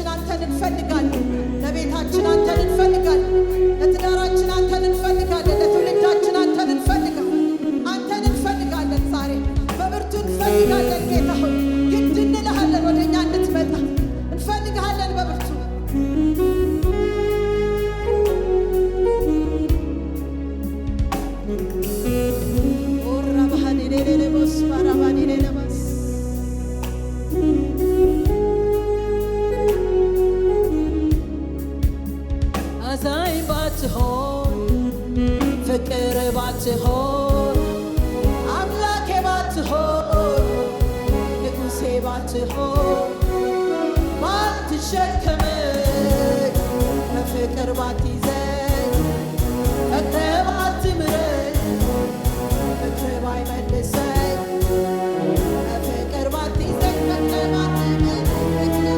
ለህይወታችን አንተን እንፈልጋለን። ለቤታችን አንተን እንፈልጋለን። ለትዳራችን አንተን እንፈልጋለን። ለትውልዳችን አንተን እንፈልጋለን። አንተን እንፈልጋለን። ዛሬ በብርቱ እንፈልጋለን። ጌታ ሆይ ግድ እንልሃለን። ወደኛ እንድትመጣ እንፈልግሃለን በብርቱ። አዛኝ ባትሆን ፍቅር ባትሆን አምላኬ ባትሆን ንጉሴ ባትሆን ባትሸከመኝ በፍቅር ባትይዘኝ ፈቅደህ ባትምረኝ ምክር ባይመልሰኝ በፍቅር ባትይዘኝ ፈቅደህ ባትምረኝ ምክር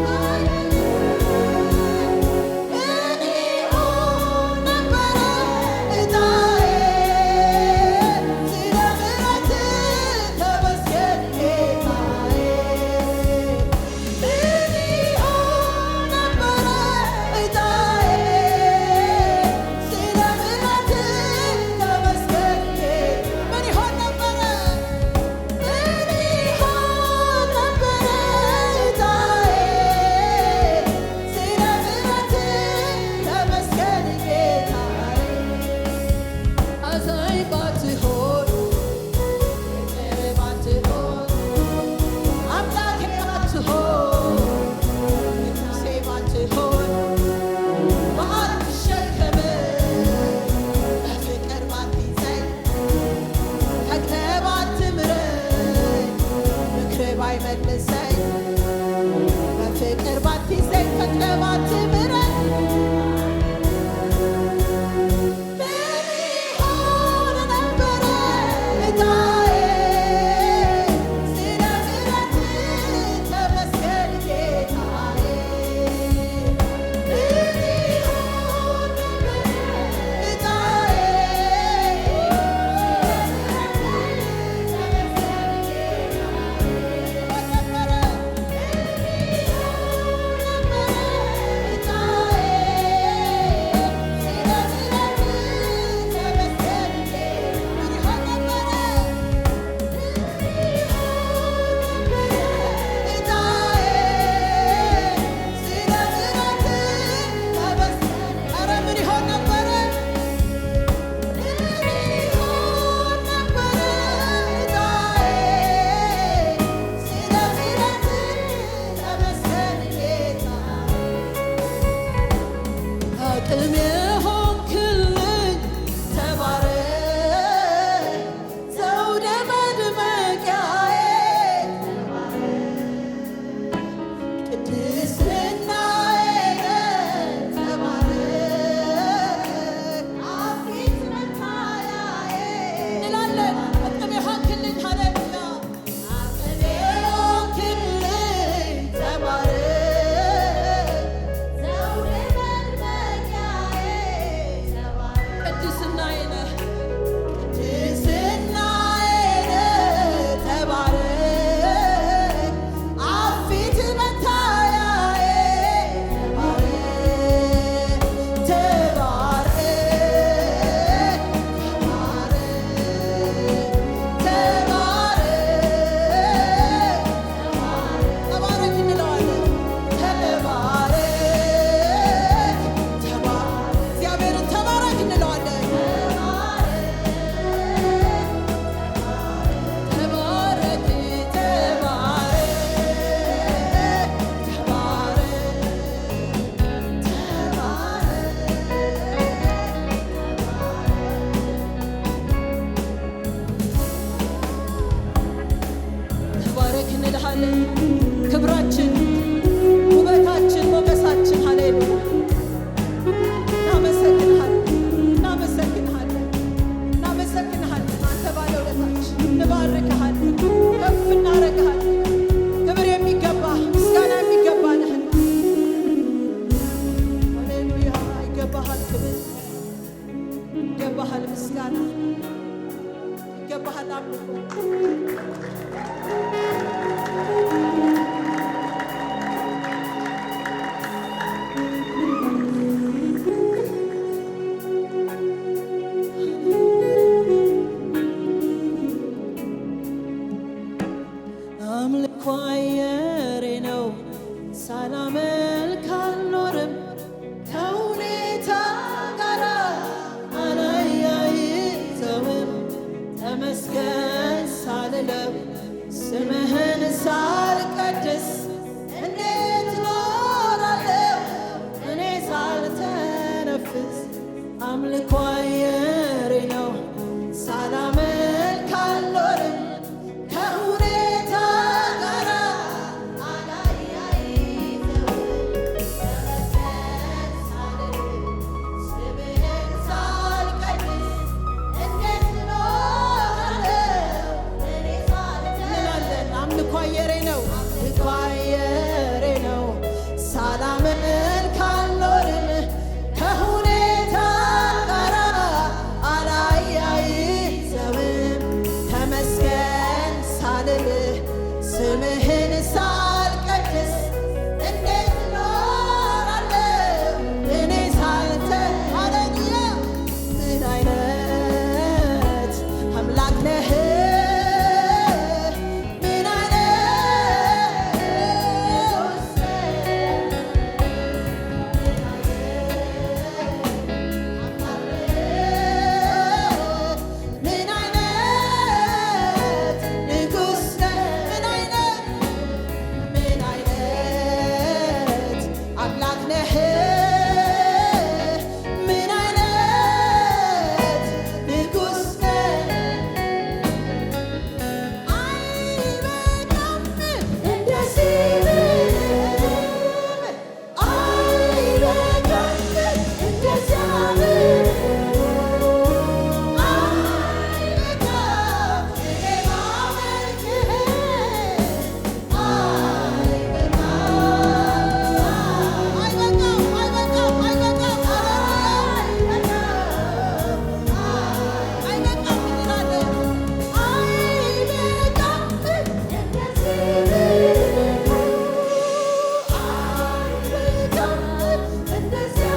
ክብራችን፣ ውበታችን፣ ሞገሳችን ሃሌሉያ። እናመሰግንሃለን። አንተ ባለውለታችን እንባርክሃለን፣ ከፍ እናረግሃለን። ክብር የሚገባ ምስጋና የሚገባ ነህና ሃሌሉያ። ይገባሃል ክብር፣ ይገባሃል ምስጋና፣ ይገባሃል አምልኮ። ሳላመልክ አልኖርም ከሁኔታ ጋራ አላያይዘውም ተመስገን ሳልለው ስምህን ሳልቀድስ እንዴት ኖራለሁ እኔ ሳልተነፍስ አምልኮ አየሬ ነው ሳላመልክ አልኖርም ከሁኔታ ጋራ አላያይዘውም ተመስገን ሳልለው ስምህን ሳልቀድስ እንዴት ኖራለሁ እኔ ሳልተነፍስ አምልኮ አየሬ ነው አምልኮ አየሬ ነው ሳላመልክ አልኖርም ከሁኔታ ጋራ አላያይዘውም ተመስገን ሳልልህ ስምህን ሳልቀድስ እንዴት እኖራለሁ እኔ ሳልተ ሃሌሉያ ምን አይነት አምላክ ነህ ምን አይነት ንጉሥ ነህ ምን አይነት አምላክ ነህ ምን አይነት ንጉሥ ነህ አይበቃም እንደዚህ አይበቃም እንደዚያ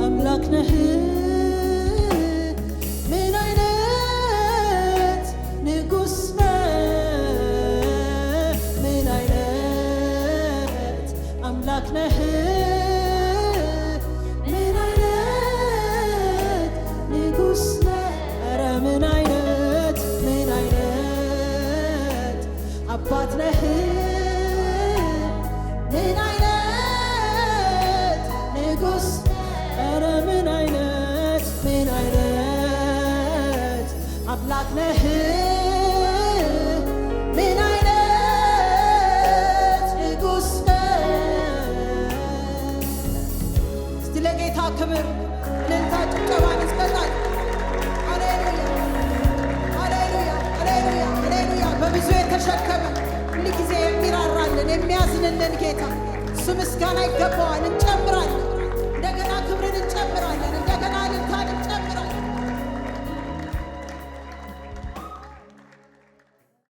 አምላክ ነህ ምን አይነት ንጉሥ ነህ ምን አይነት አምላክ ነህ ምን አይነት ንጉሥ ነህ ኧረ ምን አይነት አባት ነህ ምን አይነት ንጉሥ ኧረ ምን አይነት አምላክ ነህ